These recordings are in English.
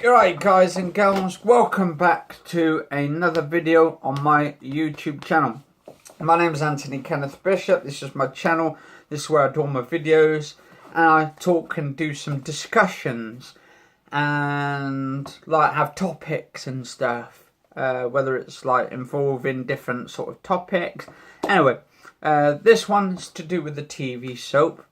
Alright guys and girls, welcome back to another video on my YouTube channel. My name is Anthony Kenneth Bishop. This is my channel. This is where I do all my videos and I talk and do some discussions and like have topics and stuff, whether it's like involving different sort of topics. Anyway, this one's to do with the TV soap.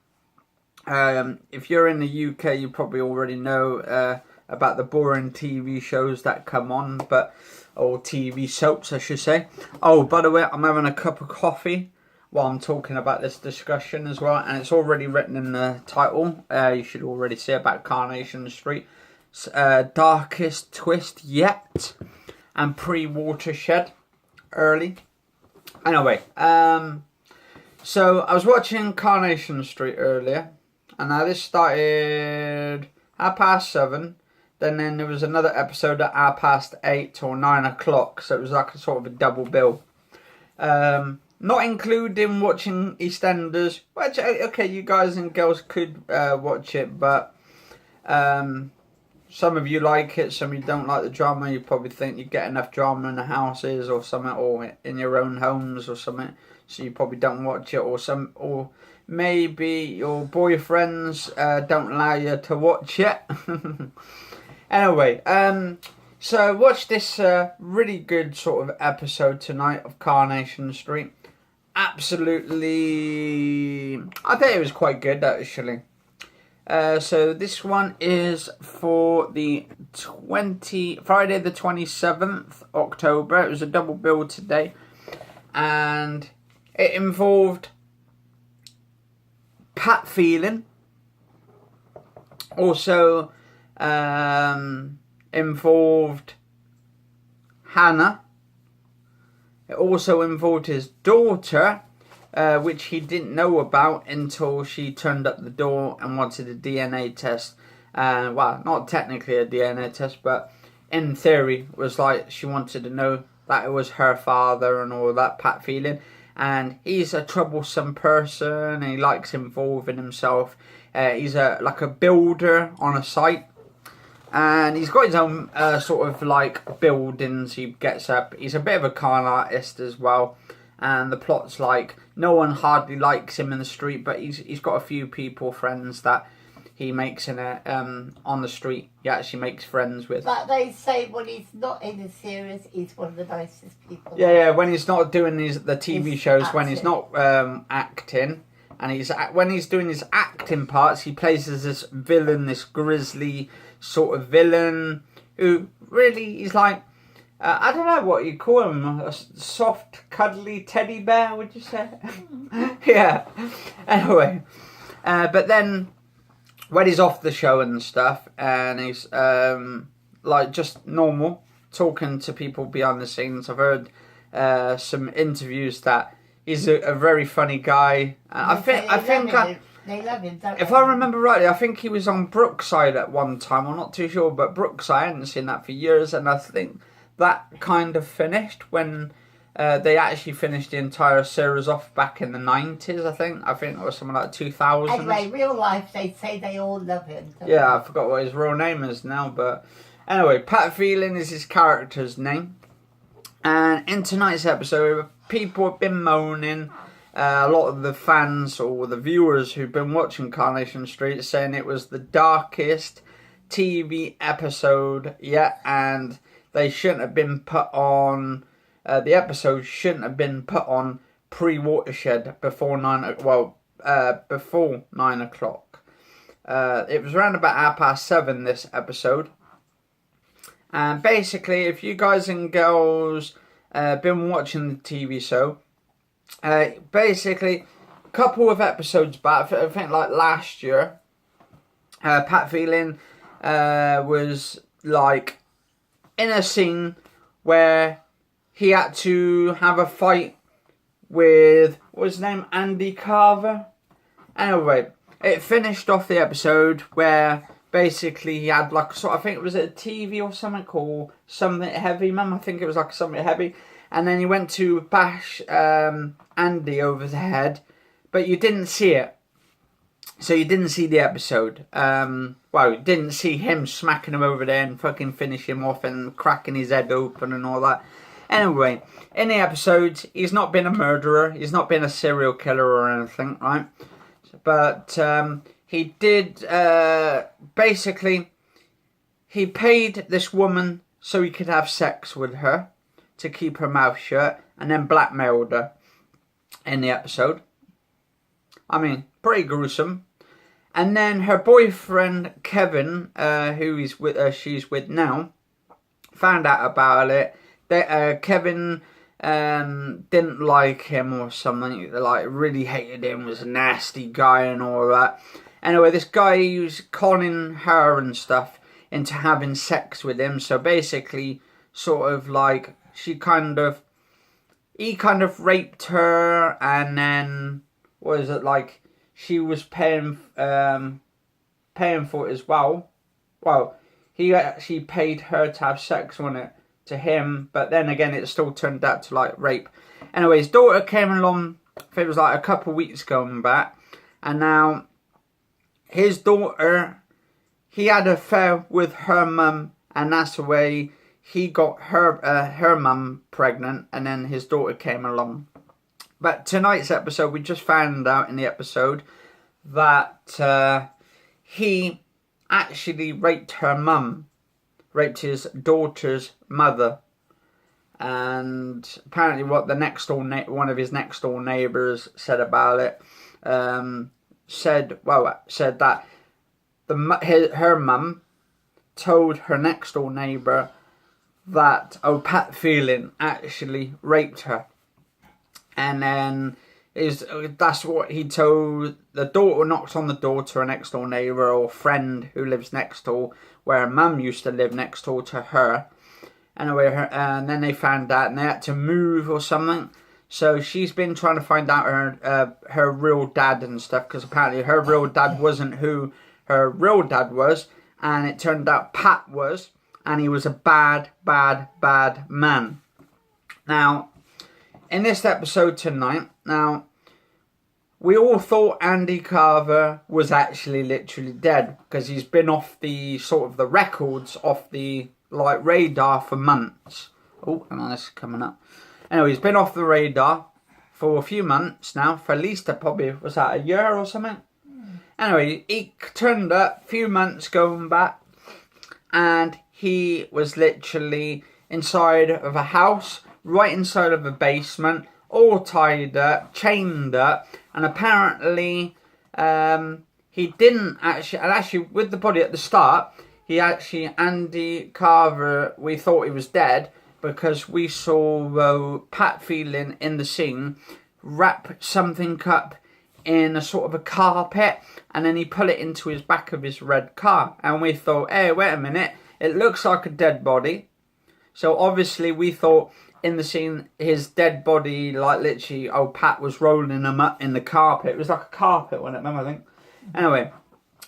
If you're in the UK, you probably already know about the boring TV shows that come on, or TV soaps I should say. Oh, by the way, I'm having a cup of coffee while I'm talking about this discussion as well, and it's already written in the title. You should already see about Coronation Street. Darkest twist yet, and pre-Watershed early. Anyway, so I was watching Coronation Street earlier, and now this started 7:30. Then there was another episode at 8:30 or 9 o'clock, so it was like a sort of a double bill. Not including watching EastEnders, which, okay, you guys and girls could watch it, but some of you like it, some of you don't like the drama. You probably think you get enough drama in the houses or something, or in your own homes or something, so you probably don't watch it, or maybe your boyfriends don't allow you to watch it. Anyway, so I watched this really good sort of episode tonight of Coronation Street. Absolutely, I think it was quite good actually. So this one is for the Friday the 27th October. It was a double bill today, and it involved Pat Phelan. Also involved Hannah. It also involved his daughter, which he didn't know about until she turned up the door and wanted a DNA test. Well, not technically a DNA test, but in theory was like she wanted to know that it was her father and all that, Pat Phelan. And he's a troublesome person. He likes involving himself. He's like a builder on a site. And he's got his own sort of like buildings he gets up. He's a bit of a con artist as well. And the plot's like, no one hardly likes him in the street, but he's got a few people, friends that he makes on the street. He actually makes friends with. But they say when he's not in the series, he's one of the nicest people. Yeah, when he's not doing the TV shows, when he's not acting, and when he's doing his acting parts, he plays as this villain, this grisly sort of villain who really is like, I don't know what you call him, a soft, cuddly teddy bear, would you say? Yeah. Anyway, but then when he's off the show and stuff, and he's like just normal, talking to people behind the scenes, I've heard some interviews that he's a very funny guy. They love him, don't if I remember rightly, I think he was on Brookside at one time. I'm not too sure, but Brookside, I hadn't seen that for years, and I think that kind of finished when they actually finished the entire series off back in the 90s, I think. I think it was something like 2000. Anyway, real life, they say they all love him. Yeah, I forgot what his real name is now, but anyway, Pat Phelan is his character's name. And in tonight's episode, people have been moaning. A lot of the fans or the viewers who've been watching Coronation Street saying it was the darkest TV episode yet, and they shouldn't have been put on. The episode shouldn't have been put on pre-Watershed before 9 o'clock. It was around about 7:30 this episode. And basically, if you guys and girls been watching the TV show, basically, a couple of episodes back, I think like last year, Pat Phelan was like in a scene where he had to have a fight with, what was his name, Andy Carver? Anyway, it finished off the episode where basically he had like sort of, I think it was a TV or something, or something heavy, I think it was like something heavy. And then he went to bash Andy over the head, but you didn't see it. So you didn't see the episode. Well, you didn't see him smacking him over there and fucking finish him off and cracking his head open and all that. Anyway, in the episodes, he's not been a murderer. He's not been a serial killer or anything, right? But he did, basically, he paid this woman so he could have sex with her to keep her mouth shut and then blackmailed her in the episode. I mean, pretty gruesome. And then her boyfriend, Kevin, who she's with now, found out about it. Kevin didn't like him or something, like really hated him, was a nasty guy and all that. Anyway, this guy was conning her and stuff into having sex with him. So basically, sort of like, he kind of raped her, and then, what is it, like, she was paying for it as well. Well, he actually paid her to have sex on it to him, but then again, it still turned out to like rape. Anyway, his daughter came along, I think it was like a couple of weeks going back, and now his daughter, he had an affair with her mum, and that's the way he got her mum pregnant, and then his daughter came along. But tonight's episode, we just found out in the episode that he actually raped her mum, raped his daughter's mother. And apparently what the one of his next door neighbours said about it, said that her mum told her next door neighbour that Pat Phelan actually raped her. And then that's what he told the daughter. Knocked on the door to her next door neighbour or friend who lives next door, where her mum used to live next door to her. Anyway, and then they found out and they had to move or something. So she's been trying to find out her real dad and stuff, because apparently her real dad wasn't who her real dad was, and it turned out Pat was, and he was a bad man. Now, in this episode tonight, now, we all thought Andy Carver was actually literally dead, because he's been off the sort of the records, off the like radar for months. Oh, hang on, this is coming up. Anyway, he's been off the radar for a few months now, for at least probably, was that a year or something? Anyway, he turned up a few months going back, and he was literally inside of a house, right inside of a basement, all tied up, chained up, and apparently he didn't actually with the body at the start, Andy Carver, we thought he was dead, because we saw Pat Phelan in the scene wrap something up in a sort of a carpet, and then he put it into his back of his red car, and we thought, hey, wait a minute, it looks like a dead body. So obviously we thought in the scene his dead body, like literally, Pat was rolling him up in the carpet. It was like a carpet, wasn't it, remember, I think? Anyway,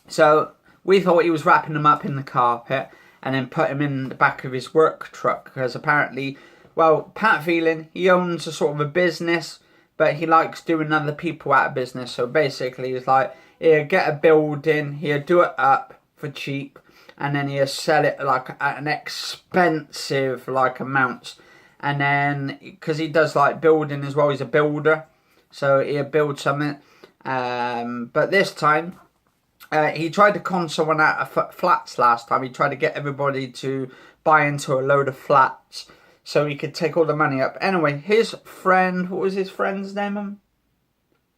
so we thought he was wrapping him up in the carpet and then put him in the back of his work truck, because apparently, well, Pat Phelan, he owns a sort of a business, but he likes doing other people out of business. So basically, he's like, he'll get a building, he'll do it up for cheap, and then he'll sell it like at an expensive like amounts. And then, because he does like building as well, he's a builder, so he'll build something. But this time, he tried to con someone out of flats last time. He tried to get everybody to buy into a load of flats so he could take all the money up. Anyway, his friend, what was his friend's name?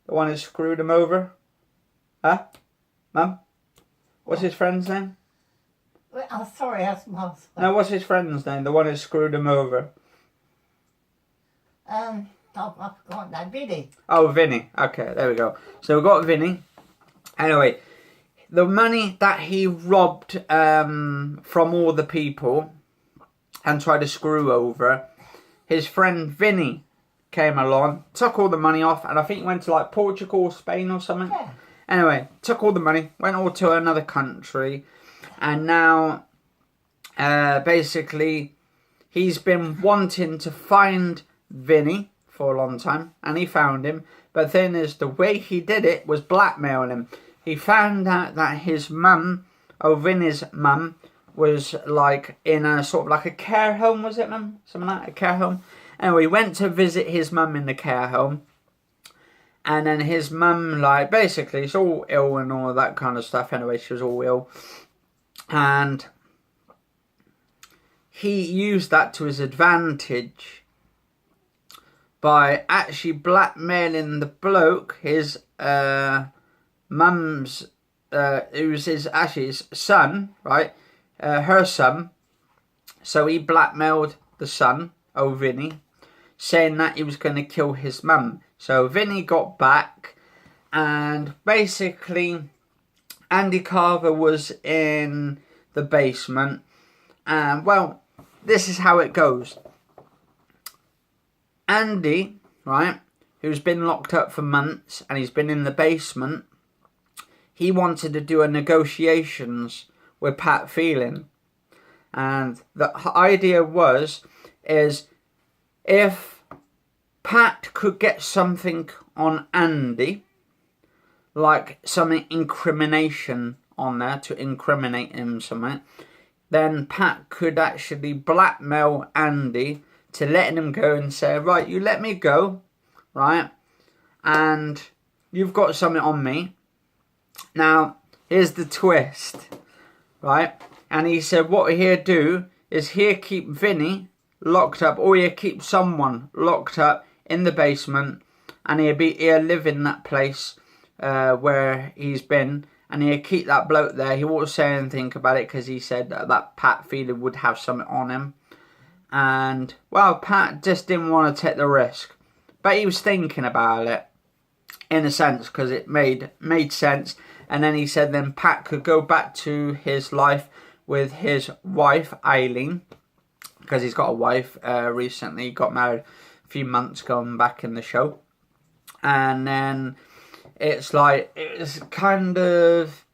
The one who screwed him over? Huh? Mum? What's his friend's name? Well, I'm sorry, that's my husband. No, what's his friend's name? The one who screwed him over? I've forgotten that. Vinnie. Oh, Vinnie. Okay, there we go. So we've got Vinnie. Anyway, the money that he robbed from all the people and tried to screw over, his friend Vinnie came along, took all the money off, and I think he went to like Portugal or Spain or something. Yeah. Anyway, took all the money, went all to another country, and now basically he's been wanting to find Vinnie for a long time, and he found him. But the thing is, the way he did it was blackmailing him. he found out that his mum, Vinnie's mum, was like in a sort of like a care home, was it, mum? Something like a care home. Anyway, he went to visit his mum in the care home. And then his mum, like, basically, she's all ill and all that kind of stuff. Anyway, she was all ill. And he used that to his advantage by actually blackmailing the bloke, his mum's, who was his son, right? Her son. So he blackmailed the son, Vinnie, saying that he was going to kill his mum. So Vinnie got back, and basically Andy Carver was in the basement. And well, this is how it goes. Andy, right, who's been locked up for months and he's been in the basement, he wanted to do a negotiations with Pat Phelan. And the idea is if Pat could get something on Andy, like some incrimination on there to incriminate him somewhere, then Pat could actually blackmail Andy to letting him go and say, right, you let me go, right, and you've got something on me. Now, here's the twist, right? And he said, what he'll do is he'll keep Vinnie locked up, or he'll keep someone locked up in the basement, and he'll live in that place where he's been, and he'll keep that bloke there. He won't say anything about it because he said that Pat Phelan would have something on him. And, well, Pat just didn't want to take the risk. But he was thinking about it, in a sense, because it made sense. And then he said then Pat could go back to his life with his wife, Eileen, because he's got a wife recently. He got married a few months ago back in the show. And then it's kind of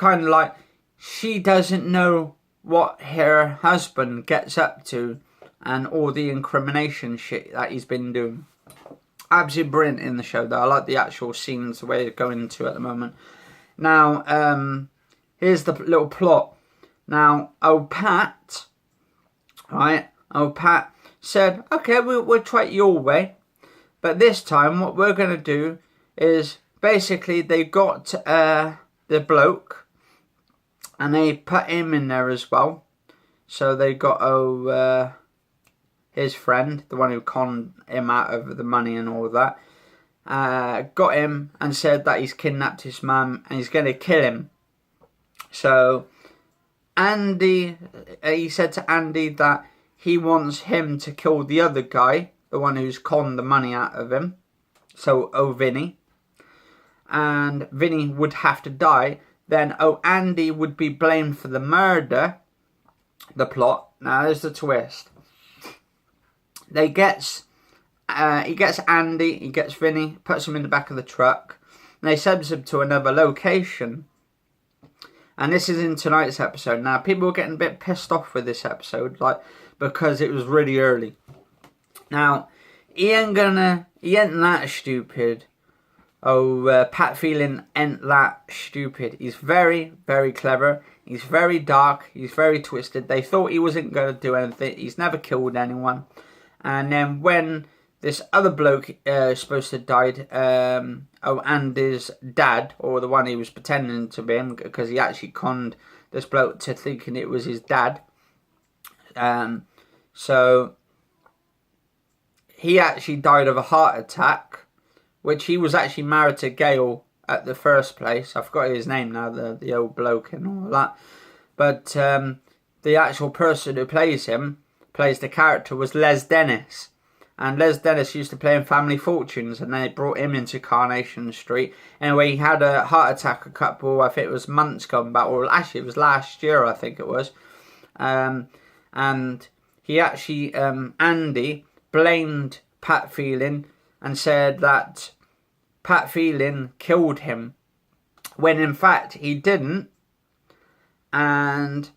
like she doesn't know what her husband gets up to and all the incrimination shit that he's been doing. Absolutely brilliant in the show though. I like the actual scenes, the way they're going into at the moment. Now, here's the little plot. Now, Pat, right? Pat said, okay, we'll try it your way. But this time, what we're going to do is, basically, they got the bloke, and they put him in there as well. So they got his friend, the one who conned him out of the money and all that, got him and said that he's kidnapped his mum and he's going to kill him. So Andy, he said to Andy that he wants him to kill the other guy, the one who's conned the money out of him. So, Vinnie. And Vinnie would have to die. Then, Andy would be blamed for the murder. The plot. Now, there's the twist. He gets Andy, he gets Vinnie, puts him in the back of the truck. And they send him to another location. And this is in tonight's episode. Now, people were getting a bit pissed off with this episode, because it was really early. Now, he ain't that stupid. Pat Phelan ain't that stupid. He's very, very clever. He's very dark. He's very twisted. They thought he wasn't going to do anything. He's never killed anyone. And then when this other bloke supposed to have died, Andy's dad, or the one he was pretending to be him, because he actually conned this bloke to thinking it was his dad. So he actually died of a heart attack, which he was actually married to Gail at the first place. I forgot his name now, the old bloke and all that. But the actual person who plays the character, was Les Dennis. And Les Dennis used to play in Family Fortunes, and they brought him into Coronation Street. Anyway, he had a heart attack a couple, I think it was months gone back, or actually it was last year, I think it was. And he actually, Andy, blamed Pat Phelan and said that Pat Phelan killed him, when in fact he didn't. And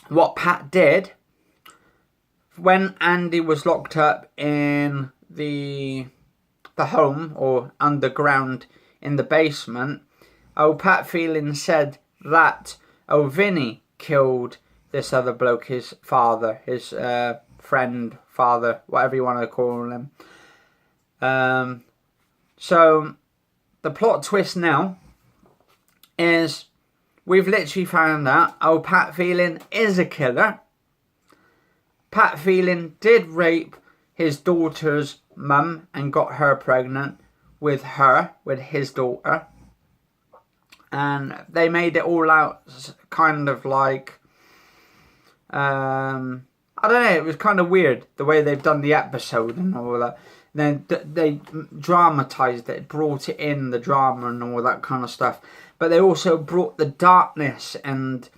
what Pat did, when Andy was locked up in the home, or underground in the basement, Pat Phelan said that Vinnie killed this other bloke, his father, his friend, father, whatever you want to call him. So the plot twist now is we've literally found out, Pat Phelan is a killer. Pat Phelan did rape his daughter's mum and got her pregnant with his daughter. And they made it all out kind of like, I don't know, it was kind of weird the way they've done the episode and all that. Then they dramatised it, brought it in, the drama and all that kind of stuff. But they also brought the darkness and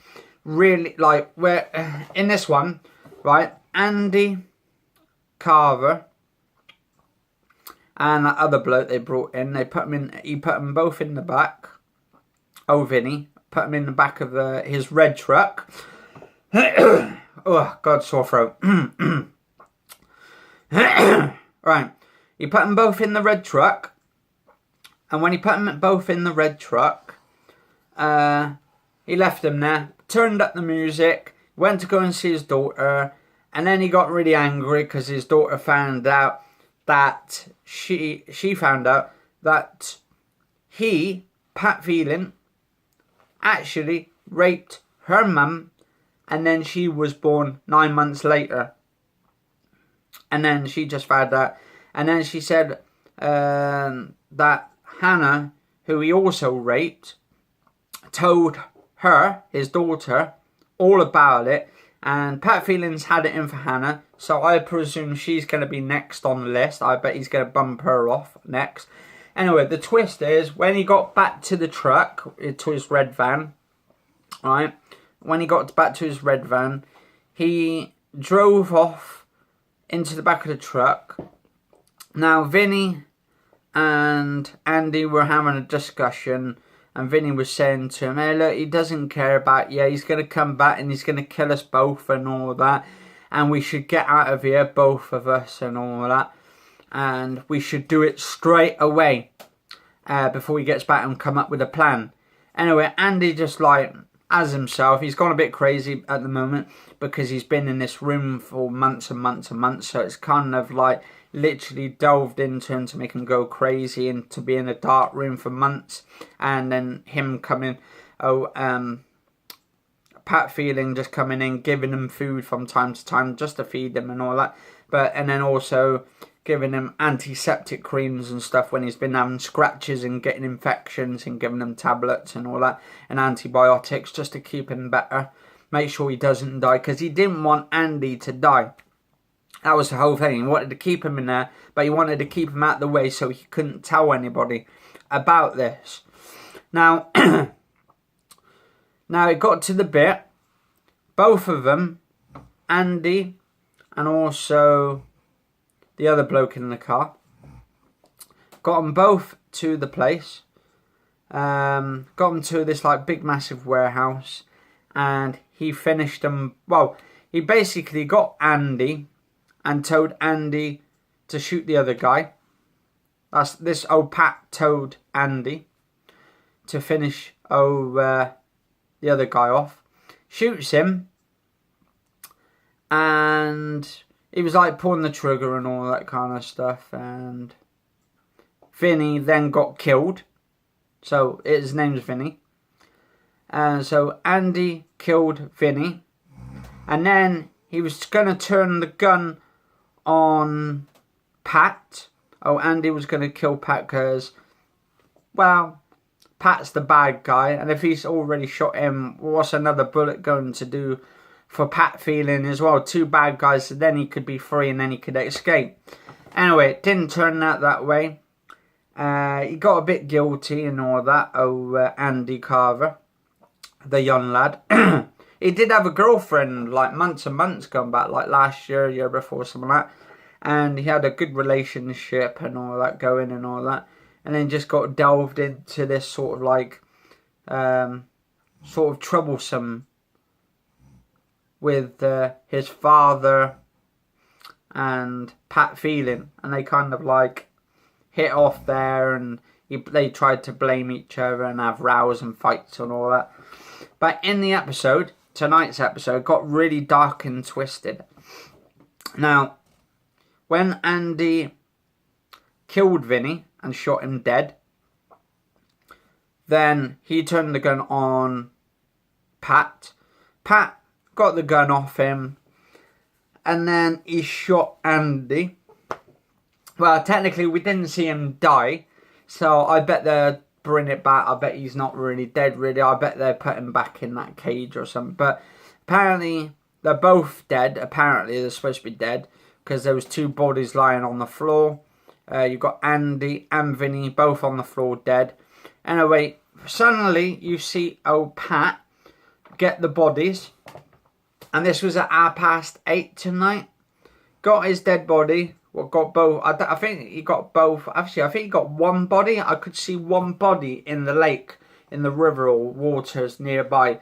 really, like, where in this one, right, Andy, Carver, and that other bloke they brought in, he put them both in the back. Vinnie, put him in the back of his red truck. Oh, God, sore throat. Right, he put them both in the red truck. And when he put them both in the red truck, he left them there, turned up the music, went to go and see his daughter, and then he got really angry because his daughter found out that she found out that Pat Phelan, actually raped her mum, and then she was born 9 months later. And then she just found out. And then she said that Hannah, who he also raped, told her, his daughter, all about it. And Pat Phelan's had it in for Hannah, so I presume she's going to be next on the list. I bet he's going to bump her off next. Anyway, the twist is, when he got back to the truck, to his red van, right, when he got back to his red van, he drove off into the back of the truck. Now, Vinnie and Andy were having a discussion, and Vinnie was saying to him, hey, look, he doesn't care about you. He's going to come back and he's going to kill us both and all that. And we should get out of here, both of us and all that. And we should do it straight away before he gets back and come up with a plan. Anyway, Andy just like, as himself, he's gone a bit crazy at the moment because he's been in this room for months and months and months. So it's kind of like literally delved into him to make him go crazy and to be in a dark room for months. And then him coming, Pat Phelan just coming in, giving him food from time to time just to feed him and all that. And then also giving him antiseptic creams and stuff when he's been having scratches and getting infections, and giving him tablets and all that, and antibiotics just to keep him better, make sure he doesn't die, because he didn't want Andy to die. That was the whole thing. He wanted to keep him in there, but he wanted to keep him out of the way so he couldn't tell anybody about this. Now, now it got to the bit, both of them, Andy and also the other bloke in the car, got them both to the place, got them to this like big massive warehouse, and he finished them. Well, he basically got Andy and told Andy to shoot the other guy. That's this old Pat told Andy to finish the other guy off, shoots him, and he was like pulling the trigger and all that kind of stuff, and Vinnie then got killed. So his name's Vinnie. And so Andy killed Vinnie, and then he was going to turn the gun on Pat. Andy was going to kill Pat because, well, Pat's the bad guy, and if he's already shot him, what's another bullet going to do for Pat Phelan as well? Two bad guys, so then he could be free and then he could escape. Anyway, it didn't turn out that way. He got a bit guilty and all that. Andy Carver, the young lad. He did have a girlfriend like months and months going back, like last year, year before, something like that. And he had a good relationship and all that going and all that. And then just got delved into this sort of like, sort of troublesome with his father and Pat Phelan, and they kind of like hit off there, and they tried to blame each other and have rows and fights and all that. But in the episode, tonight's episode, got really dark and twisted. Now, when Andy killed Vinnie and shot him dead, then he turned the gun on Pat. Pat got the gun off him, and then he shot Andy. Well, technically, we didn't see him die, so I bet they're bringing it back. I bet he's not really dead, really. I bet they're putting him back in that cage or something. But apparently, they're both dead. Apparently, they're supposed to be dead, because there was 2 bodies lying on the floor. You've got Andy and Vinnie both on the floor dead. Anyway, suddenly you see old Pat get the bodies. And this was at 8:30 tonight. Got his dead body. Well, got both. I think he got both. Actually, I think he got one body. I could see one body in the lake, in the river or waters nearby.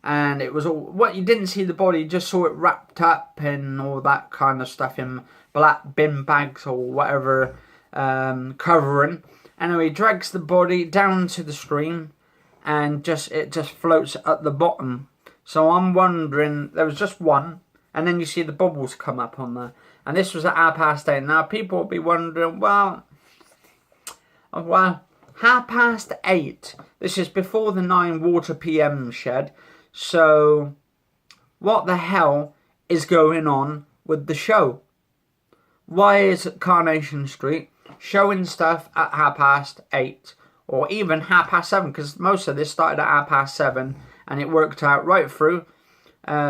And it was all... What, you didn't see the body, you just saw it wrapped up and all that kind of stuff in black bin bags or whatever, covering. Anyway, he drags the body down to the stream and it just floats at the bottom. So I'm wondering, there was just one, and then you see the bubbles come up on there. And this was at 8:30. Now people will be wondering, well, 8:30. This is before the 9 water PM shed. So what the hell is going on with the show? Why is Coronation Street showing stuff at 8:30 or even 7:30? Because most of this started at 7:30 and it worked out right through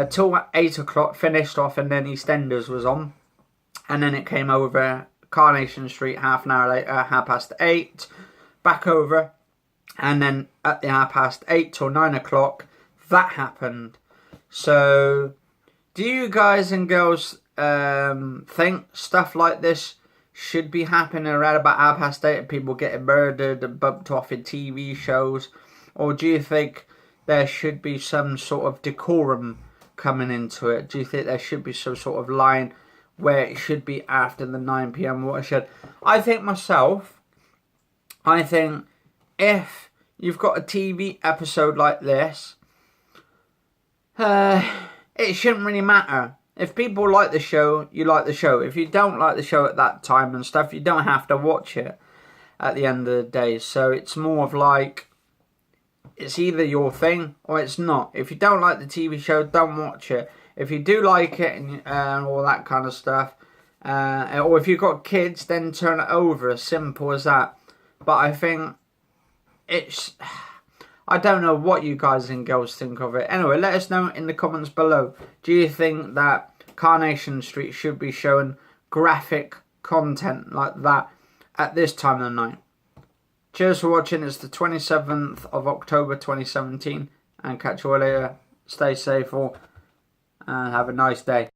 till 8 o'clock, finished off, and then EastEnders was on. And then it came over Coronation Street half an hour later, 8:30, back over. And then at the 8:30 till 9 o'clock, that happened. So, do you guys and girls think stuff like this should be happening around about 8:30? People getting murdered and bumped off in TV shows? Or do you think there should be some sort of decorum coming into it? Do you think there should be some sort of line where it should be after the 9 PM watershed? I think if you've got a TV episode like this, it shouldn't really matter. If people like the show, you like the show. If you don't like the show at that time and stuff, you don't have to watch it at the end of the day. So it's more of like, it's either your thing or it's not. If you don't like the TV show, don't watch it. If you do like it and all that kind of stuff, or if you've got kids, then turn it over. As simple as that. But I think I don't know what you guys and girls think of it. Anyway, let us know in the comments below. Do you think that Coronation Street should be showing graphic content like that at this time of the night? Cheers for watching. It's the 27th of October 2017. And catch you all later. Stay safe all. And have a nice day.